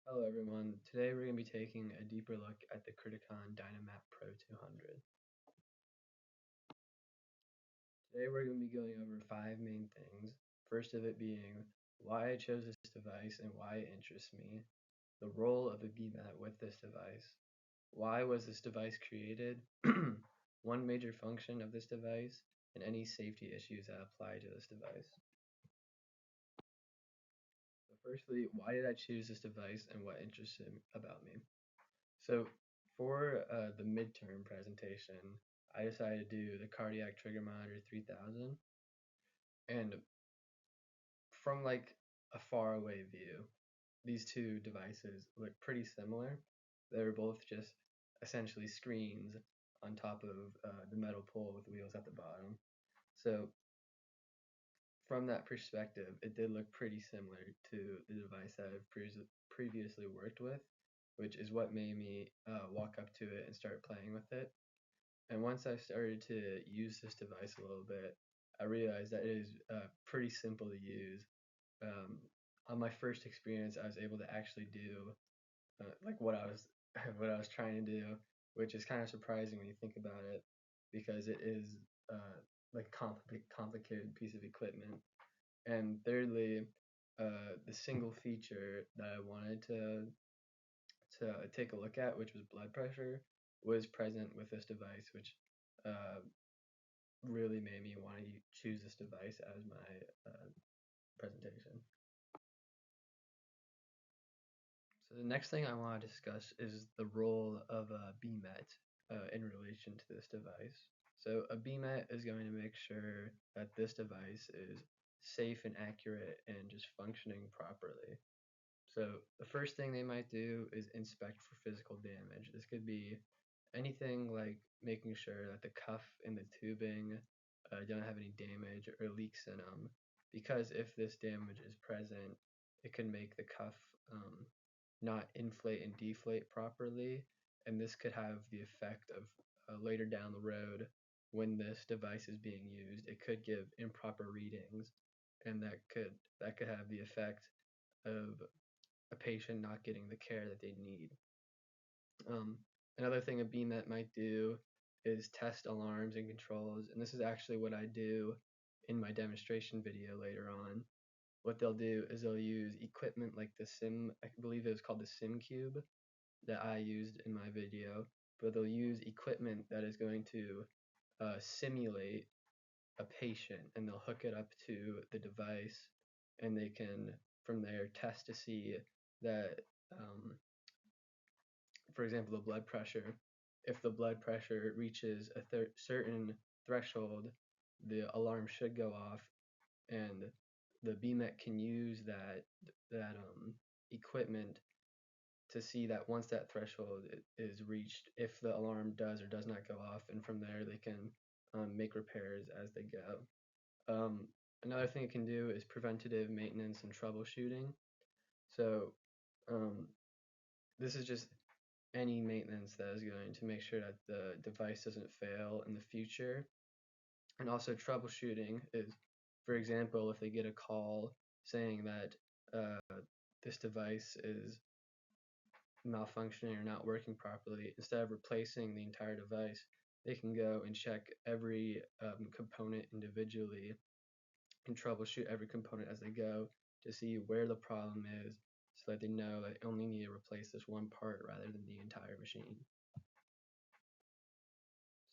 Hello everyone, today we're going to be taking a deeper look at the Criticon Dynamap Pro 200. Today we're going to be going over 5 main things. First of it being why I chose this device and why it interests me, the role of a BMAT with this device, why was this device created, one major function of this device, and any safety issues that apply to this device. So firstly, why did I choose this device and what interested about me? So for the midterm presentation, I decided to do the cardiac trigger monitor 3000, and from like a far away view, these two devices look pretty similar. They were both just essentially screens on top of the metal pole with wheels at the bottom. So from that perspective, it did look pretty similar to the device that I've previously worked with, which is what made me walk up to it and start playing with it. And once I started to use this device a little bit, I realized that it is pretty simple to use. Um, on my first experience, I was able to actually do like what I was what I was trying to do, which is kind of surprising when you think about it, because it is like a complicated piece of equipment. And thirdly, the single feature that I wanted to take a look at, which was blood pressure, was present with this device, which uh, really made me want to choose this device as my presentation. So the next thing I want to discuss is the role of a BMET in relation to this device. So a BMET is going to make sure that this device is safe and accurate and just functioning properly. So the first thing they might do is inspect for physical damage. This could be anything like making sure that the cuff and the tubing don't have any damage or leaks in them. Because if this damage is present, it can make the cuff not inflate and deflate properly, and this could have the effect of later down the road when this device is being used, it could give improper readings, and that could have the effect of a patient not getting the care that they need. Um, Another thing a BMET might do is test alarms and controls, and this is actually what I do in my demonstration video later on. What they'll do is they'll use equipment like the Sim, I believe it was called the SimCube that I used in my video, but they'll use equipment that is going to simulate a patient, and they'll hook it up to the device, and they can from there test to see that um, for example, the blood pressure. If the blood pressure reaches a certain threshold, the alarm should go off, and the BMET can use that equipment to see that once that threshold is reached, if the alarm does or does not go off, and from there they can make repairs as they go. Another thing it can do is preventative maintenance and troubleshooting. So um, this is just any maintenance that is going to make sure that the device doesn't fail in the future. And also troubleshooting is, for example, if they get a call saying that this device is malfunctioning or not working properly, instead of replacing the entire device, they can go and check every component individually and troubleshoot every component as they go to see where the problem is, so that they know that they only need to replace this one part rather than the entire machine.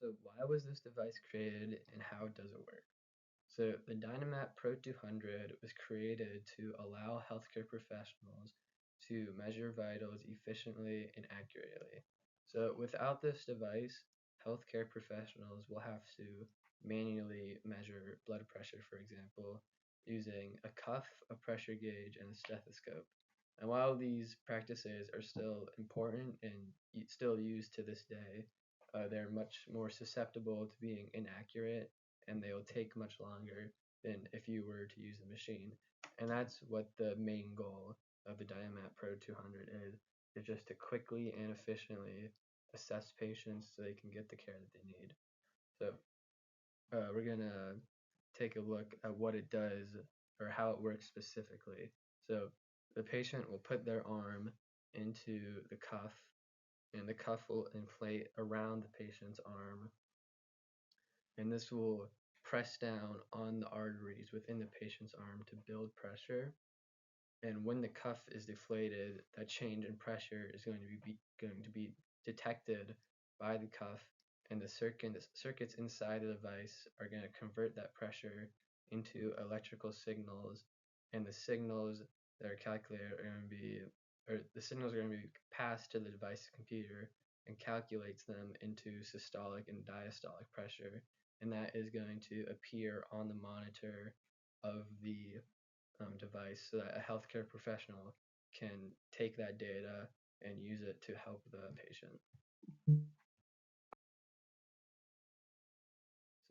So why was this device created and how does it work? So the Dynamap Pro 200 was created to allow healthcare professionals to measure vitals efficiently and accurately. So without this device, healthcare professionals will have to manually measure blood pressure, for example, using a cuff, a pressure gauge, and a stethoscope. And while these practices are still important and still used to this day, they're much more susceptible to being inaccurate, and they will take much longer than if you were to use the machine. And that's what the main goal of the Dynamap Pro 200 is just to quickly and efficiently assess patients so they can get the care that they need. So we're gonna take a look at what it does or how it works specifically. So the patient will put their arm into the cuff, and the cuff will inflate around the patient's arm, and this will press down on the arteries within the patient's arm to build pressure. And when the cuff is deflated, that change in pressure is going to be detected by the cuff, and the circuits inside the device are going to convert that pressure into electrical signals, and the signals that are calculated are going to be, or the signals are going to be passed to the device computer and calculates them into systolic and diastolic pressure, and that is going to appear on the monitor of the device so that a healthcare professional can take that data and use it to help the patient.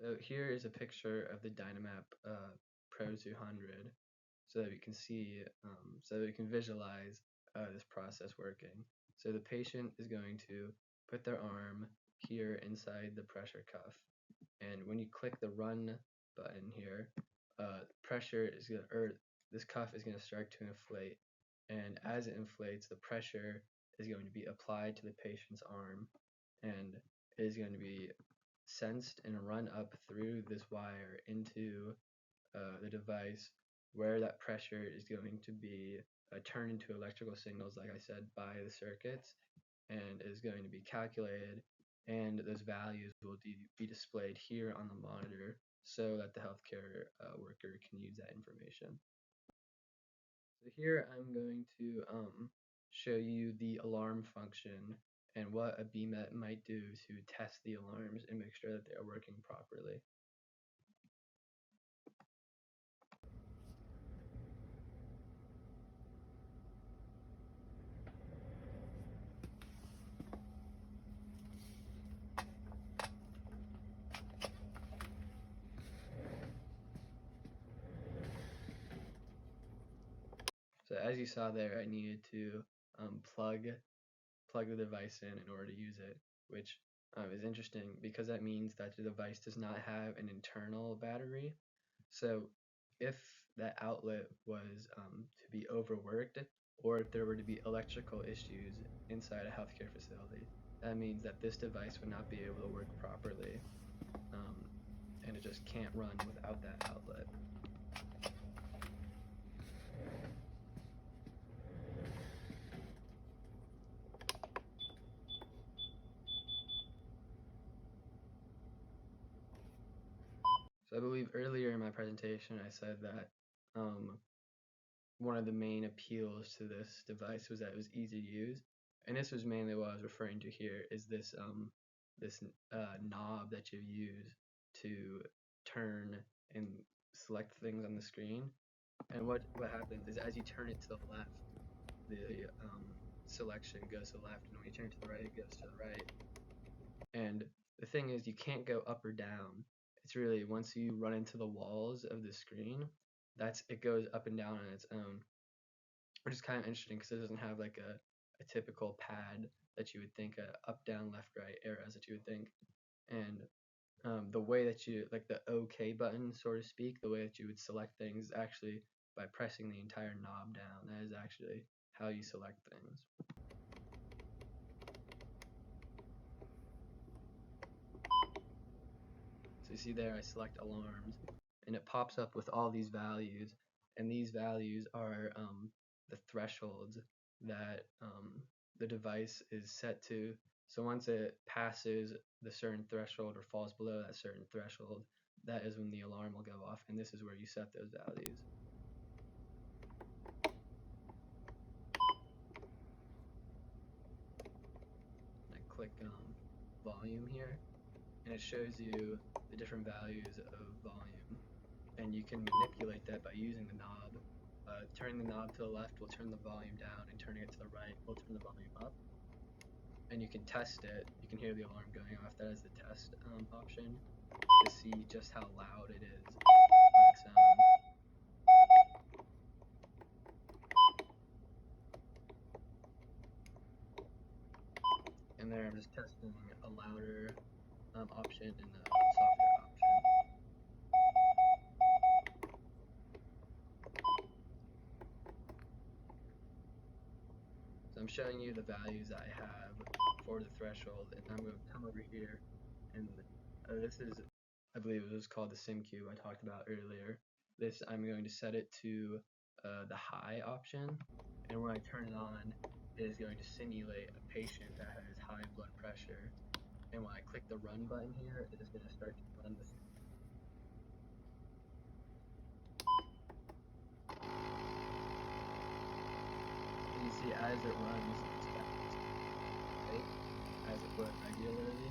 So here is a picture of the Dynamap Pro 200 so that we can see, so that we can visualize this process working. So the patient is going to put their arm here inside the pressure cuff, and when you click the run button here, pressure is going to, or this cuff is going to start to inflate, and as it inflates, the pressure is going to be applied to the patient's arm, and it is going to be sensed and run up through this wire into the device, where that pressure is going to be turned into electrical signals, like I said, by the circuits, and is going to be calculated, and those values will be displayed here on the monitor so that the healthcare worker can use that information. So here I'm going to show you the alarm function and what a BMET might do to test the alarms and make sure that they are working properly. So as you saw there, I needed to plug the device in order to use it, which is interesting because that means that the device does not have an internal battery. So if that outlet was to be overworked, or if there were to be electrical issues inside a healthcare facility, that means that this device would not be able to work properly, and it just can't run without that outlet. So I believe earlier in my presentation I said that one of the main appeals to this device was that it was easy to use, and this was mainly what I was referring to here, is this knob that you use to turn and select things on the screen. And what happens is, as you turn it to the left, the selection goes to the left, and when you turn it to the right, it goes to the right. And the thing is, you can't go up or down. It's really, once you run into the walls of the screen, it goes up and down on its own, which is kind of interesting because it doesn't have like a typical pad that you would think, up, down, left, right arrows that you would think. And the way that you, like the OK button, so to speak, the way that you would select things is actually by pressing the entire knob down. That is actually how you select things. So you see there, I select alarms, and it pops up with all these values, and these values are the thresholds that the device is set to. So once it passes the certain threshold or falls below that certain threshold, that is when the alarm will go off, and this is where you set those values. I click volume here, and it shows you the different values of volume, and you can manipulate that by using the knob. Turning the knob to the left will turn the volume down, and turning it to the right will turn the volume up. And you can test it. You can hear the alarm going off. That is the test option to see just how loud it is on its own. And there I'm just testing a louder option and a softer option. So I'm showing you the values that I have for the threshold, and I'm going to come over here, and this is, I believe it was called the SimCube I talked about earlier. This, I'm going to set it to the high option, and when I turn it on, it is going to simulate a patient that has high blood pressure. And when I click the run button here, it is going to start to run this. You see, as it runs, it's fast, right? As it would regularly.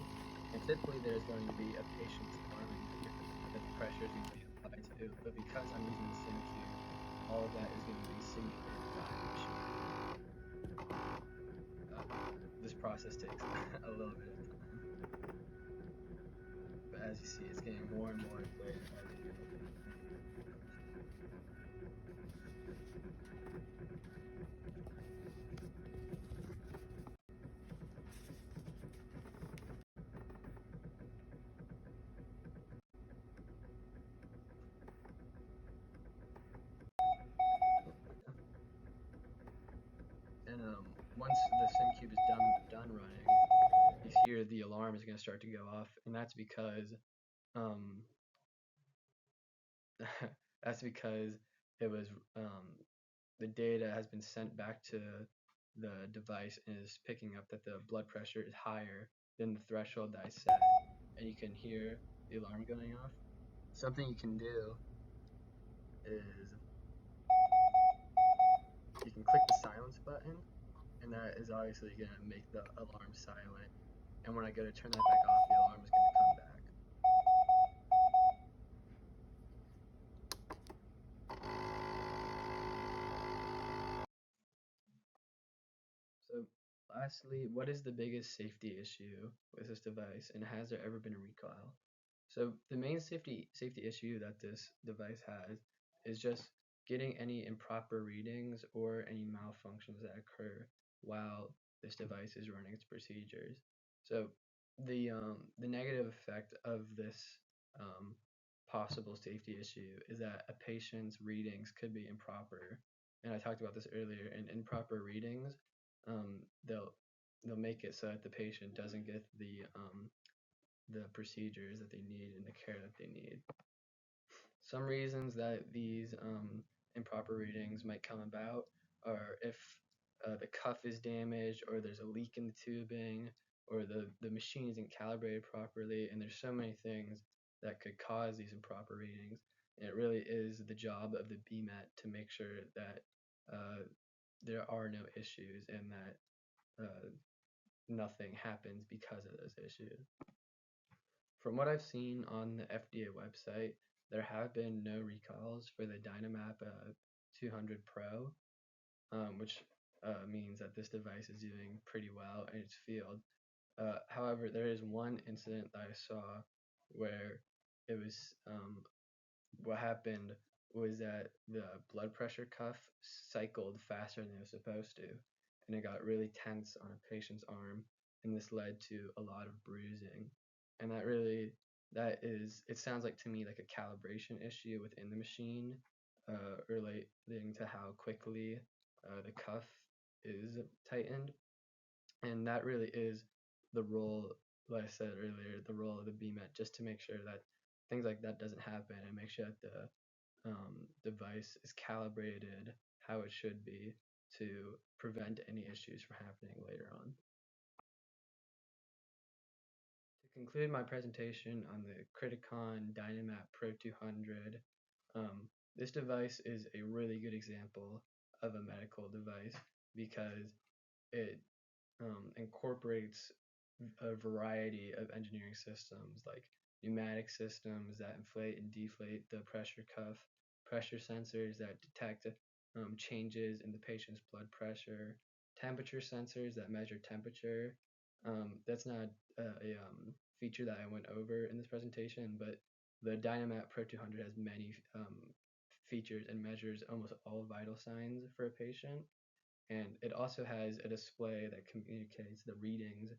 And typically, there's going to be a patient's arm that the pressure is going to be applied to. But because I'm using the SimCube, all of that is going to be simulated by the machine. This process takes a little bit of time. But as you see, it's getting more and more clear as we go. And once the SimCube is done running, you hear the alarm is going to start to go off, and that's because um, that's because it was the data has been sent back to the device and is picking up that the blood pressure is higher than the threshold that I set, and you can hear the alarm going off. Something you can do is you can click the silence button, and that is obviously going to make the alarm silent. And when I go to turn that back off, the alarm is going to come back. So lastly, what is the biggest safety issue with this device, and has there ever been a recall? So the main safety issue that this device has is just getting any improper readings or any malfunctions that occur while this device is running its procedures. So the negative effect of this um, possible safety issue is that a patient's readings could be improper, and I talked about this earlier. And improper readings, um, they'll they'll make it so that the patient doesn't get the procedures that they need and the care that they need. Some reasons that these improper readings might come about are if the cuff is damaged, or there's a leak in the tubing, or the machine isn't calibrated properly, and there's so many things that could cause these improper readings. And it really is the job of the BMAT to make sure that there are no issues and that nothing happens because of those issues. From what I've seen on the FDA website, there have been no recalls for the Dynamap 200 Pro, which means that this device is doing pretty well in its field. However, there is one incident that I saw where it was what happened was that the blood pressure cuff cycled faster than it was supposed to, and it got really tense on a patient's arm, and this led to a lot of bruising. And it sounds like to me like a calibration issue within the machine, relating to how quickly the cuff is tightened. And that really is the role, like I said earlier, the role of the BMAT, just to make sure that things like that doesn't happen, and make sure that the device is calibrated how it should be to prevent any issues from happening later on. To conclude my presentation on the Criticon Dynamap Pro 200, this device is a really good example of a medical device because it incorporates a variety of engineering systems like pneumatic systems that inflate and deflate the pressure cuff, pressure sensors that detect changes in the patient's blood pressure, temperature sensors that measure temperature. That's not a feature that I went over in this presentation, but the Dynamap Pro 200 has many features and measures almost all vital signs for a patient. And it also has a display that communicates the readings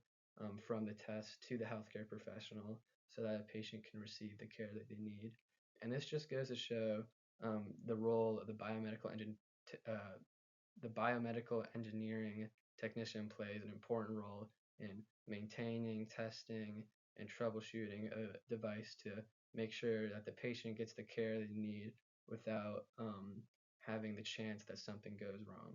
from the test to the healthcare professional so that a patient can receive the care that they need. And this just goes to show the role of the biomedical engineering technician plays an important role in maintaining, testing, and troubleshooting a device to make sure that the patient gets the care they need without having the chance that something goes wrong.